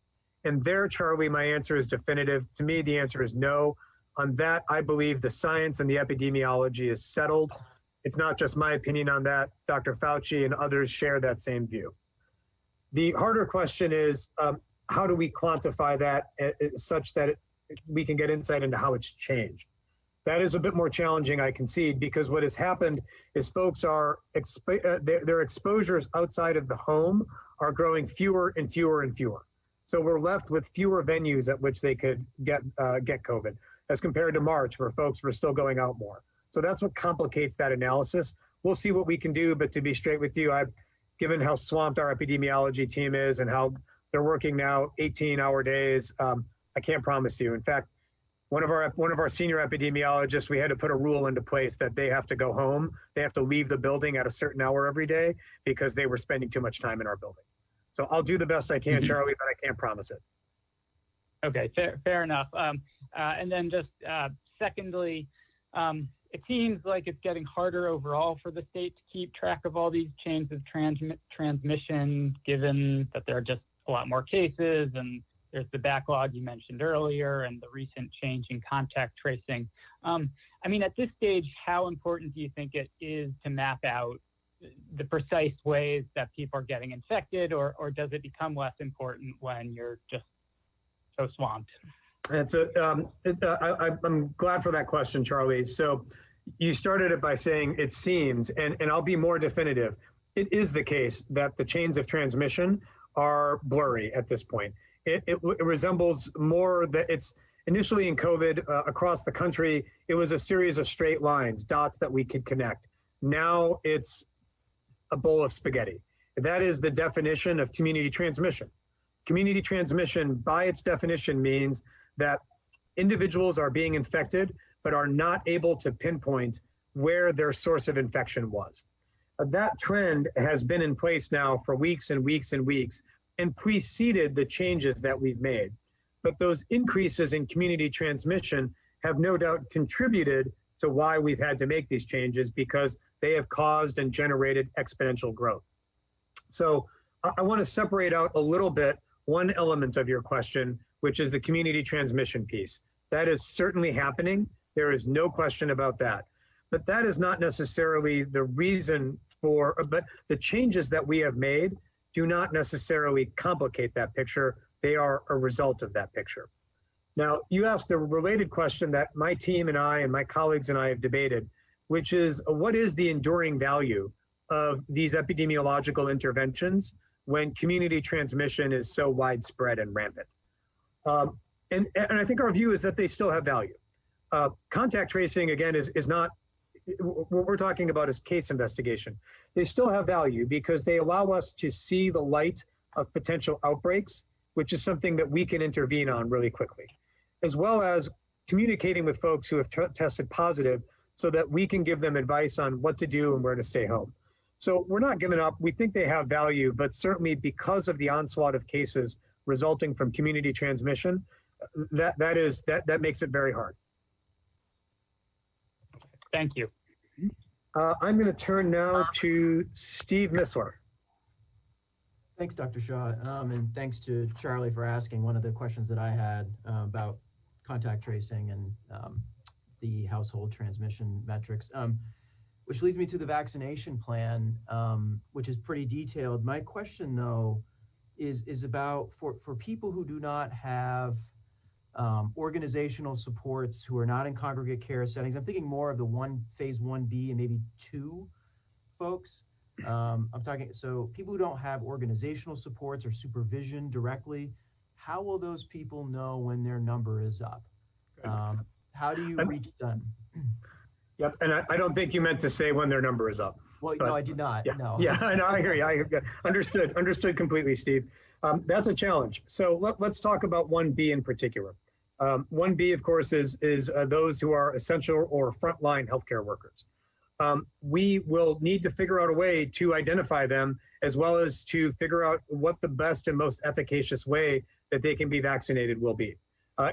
And there, Charlie, my answer is definitive. To me, the answer is no. On that, I believe the science and the epidemiology is settled. It's not just my opinion on that. Dr. Fauci and others share that same view. The harder question is, how do we quantify that such that we can get insight into how it's changed? That is a bit more challenging, I concede, because what has happened is folks are, their exposures outside of the home are growing fewer and fewer and fewer. So we're left with fewer venues at which they could get COVID as compared to March, where folks were still going out more. So that's what complicates that analysis. We'll see what we can do, but to be straight with you, given how swamped our epidemiology team is and how they're working now 18-hour days, I can't promise you. In fact, one of our senior epidemiologists, we had to put a rule into place that they have to go home. They have to leave the building at a certain hour every day because they were spending too much time in our building. So I'll do the best I can, Charlie, but I can't promise it. Okay, fair enough. And then just secondly, it seems like it's getting harder overall for the state to keep track of all these chains of transmission, given that there are just a lot more cases, and there's the backlog you mentioned earlier and the recent change in contact tracing. I mean, at this stage, how important do you think it is to map out the precise ways that people are getting infected, or does it become less important when you're just so swamped? I'm glad for that question, Charlie. So you started it by saying it seems, and I'll be more definitive. It is the case that the chains of transmission are blurry at this point. It resembles more that it's initially in COVID across the country, it was a series of straight lines, dots that we could connect. Now it's a bowl of spaghetti. That is the definition of community transmission. Community transmission, by its definition, means that individuals are being infected, but are not able to pinpoint where their source of infection was. That trend has been in place now for weeks and weeks and weeks, and preceded the changes that we've made. But those increases in community transmission have no doubt contributed to why we've had to make these changes, because they have caused and generated exponential growth. So I want to separate out a little bit one element of your question, which is the community transmission piece. That is certainly happening. There is no question about that. But that is not necessarily the reason for, but the changes that we have made do not necessarily complicate that picture. They are a result of that picture. Now, you asked a related question that my team and I and my colleagues and I have debated, which is what is the enduring value of these epidemiological interventions when community transmission is so widespread and rampant? And I think our view is that they still have value. Contact tracing, again, is not, what we're talking about is case investigation. They still have value because they allow us to see the light of potential outbreaks, which is something that we can intervene on really quickly, as well as communicating with folks who have tested positive so that we can give them advice on what to do and where to stay home. So we're not giving up. We think they have value, but certainly because of the onslaught of cases resulting from community transmission, that makes it very hard. Thank you. I'm going to turn now to Steve Missler. Thanks, Dr. Shah, and thanks to Charlie for asking one of the questions that I had about contact tracing and the household transmission metrics, which leads me to the vaccination plan, which is pretty detailed. My question, though, is about for people who do not have organizational supports, who are not in congregate care settings. I'm thinking more of the phase 1B and maybe 2 folks. I'm talking, so people who don't have organizational supports or supervision directly, how will those people know when their number is up? How do you reach them? Yep, and I don't think you meant to say when their number is up. Well, no, I did not. Yeah, No. yeah, I know, I hear you. Understood completely, Steve. That's a challenge. So let's talk about 1B in particular. 1B, of course, is those who are essential or frontline healthcare workers. We will need to figure out a way to identify them as well as to figure out what the best and most efficacious way that they can be vaccinated will be.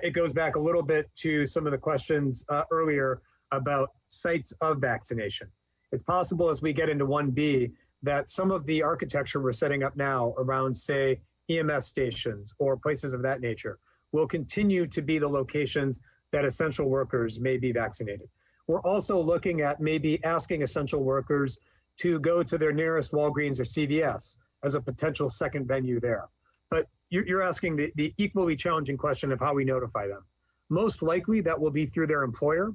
It goes back a little bit to some of the questions earlier about sites of vaccination. It's possible as we get into 1B that some of the architecture we're setting up now around, say, EMS stations or places of that nature will continue to be the locations that essential workers may be vaccinated. We're also looking at maybe asking essential workers to go to their nearest Walgreens or CVS as a potential second venue there. But you're asking the equally challenging question of how we notify them. Most likely that will be through their employer,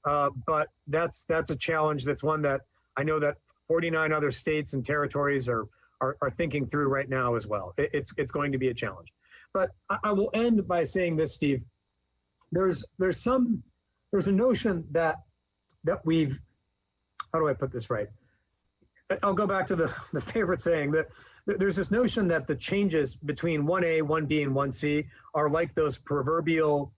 but that's a challenge. That's one that I know that 49 other states and territories are thinking through right now as well. It's going to be a challenge. But I will end by saying this, Steve. There's a notion that we've, how do I put this right? I'll go back to the favorite saying that there's this notion that the changes between 1A, 1B, and 1C are like those proverbial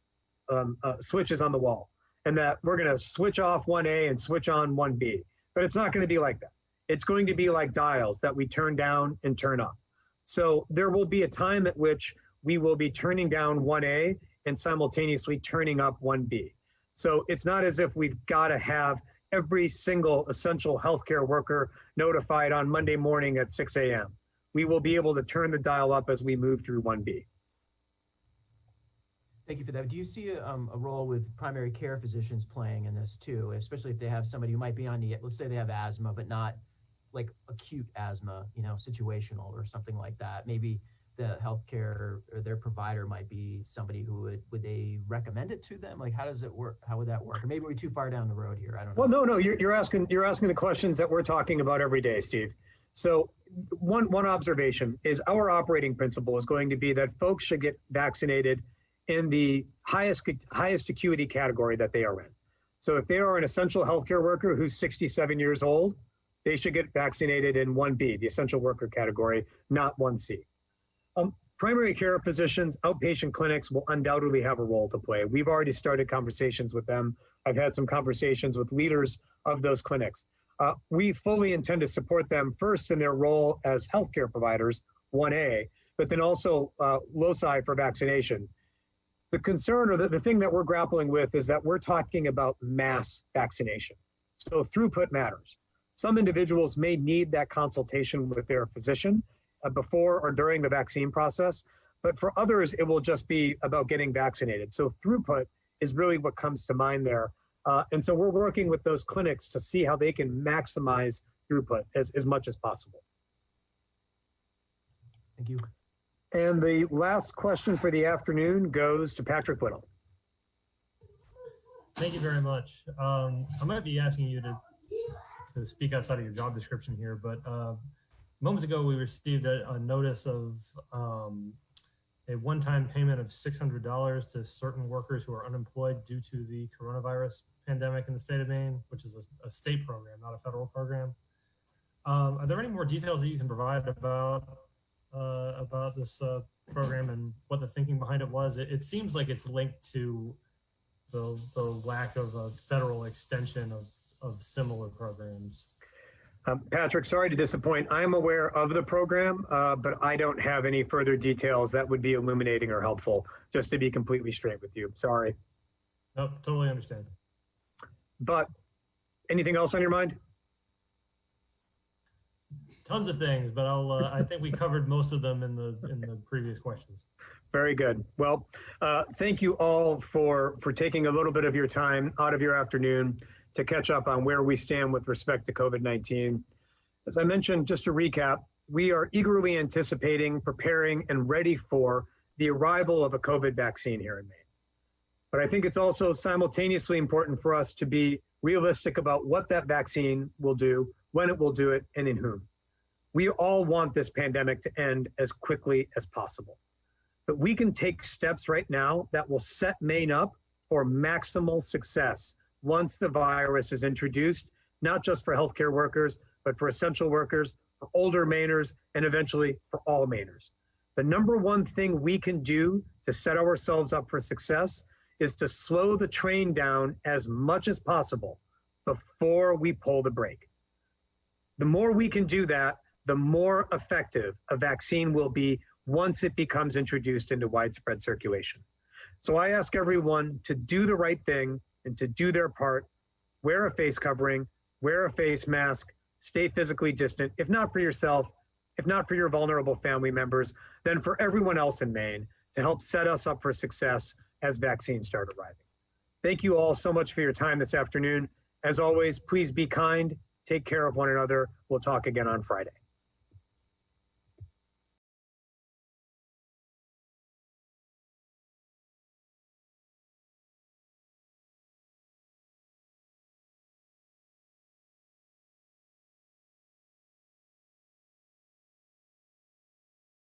switches on the wall, and that we're going to switch off 1A and switch on 1B. But it's not going to be like that. It's going to be like dials that we turn down and turn up. So there will be a time at which we will be turning down 1A and simultaneously turning up 1B. So it's not as if we've got to have every single essential healthcare worker notified on Monday morning at 6 a.m. We will be able to turn the dial up as we move through 1B. Thank you for that. Do you see a role with primary care physicians playing in this too, especially if they have somebody who might be on the, let's say they have asthma, but not like acute asthma, situational or something like that. Maybe the healthcare or their provider might be somebody who would they recommend it to them? Like, how does it work? How would that work? Or maybe we're too far down the road here. I don't know. Well, no, you're asking the questions that we're talking about every day, Steve. So one observation is our operating principle is going to be that folks should get vaccinated in the highest acuity category that they are in. So if they are an essential healthcare worker who's 67 years old, they should get vaccinated in 1B, the essential worker category, not 1C. Primary care physicians, outpatient clinics will undoubtedly have a role to play. We've already started conversations with them. I've had some conversations with leaders of those clinics. We fully intend to support them first in their role as healthcare providers, 1A, but then also loci for vaccination. The concern or the thing that we're grappling with is that we're talking about mass vaccination. So throughput matters. Some individuals may need that consultation with their physician before or during the vaccine process, but for others, it will just be about getting vaccinated. So throughput is really what comes to mind there. And so we're working with those clinics to see how they can maximize throughput as much as possible. Thank you. And the last question for the afternoon goes to Patrick Whittle. Thank you very much. I might be asking you to speak outside of your job description here, but moments ago we received a notice of a one-time payment of $600 to certain workers who are unemployed due to the coronavirus pandemic in the state of Maine, which is a state program, not a federal program. Are there any more details that you can provide about this program and what the thinking behind it was? It seems like it's linked to the lack of a federal extension of similar programs. Patrick, sorry to disappoint. I'm aware of the program, but I don't have any further details that would be illuminating or helpful, just to be completely straight with you. Sorry. Nope, totally understand. But anything else on your mind? Tons of things, but I think we covered most of them in the previous questions. Very good. Well, thank you all for taking a little bit of your time out of your afternoon to catch up on where we stand with respect to COVID-19. As I mentioned, just to recap, we are eagerly anticipating, preparing, and ready for the arrival of a COVID vaccine here in Maine. But I think it's also simultaneously important for us to be realistic about what that vaccine will do, when it will do it, and in whom. We all want this pandemic to end as quickly as possible. But we can take steps right now that will set Maine up for maximal success once the virus is introduced, not just for healthcare workers, but for essential workers, for older Mainers, and eventually for all Mainers. The number one thing we can do to set ourselves up for success is to slow the train down as much as possible before we pull the brake. The more we can do that, the more effective a vaccine will be once it becomes introduced into widespread circulation. So I ask everyone to do the right thing and to do their part. Wear a face covering, wear a face mask, stay physically distant, if not for yourself, if not for your vulnerable family members, then for everyone else in Maine to help set us up for success as vaccines start arriving. Thank you all so much for your time this afternoon. As always, please be kind, take care of one another. We'll talk again on Friday.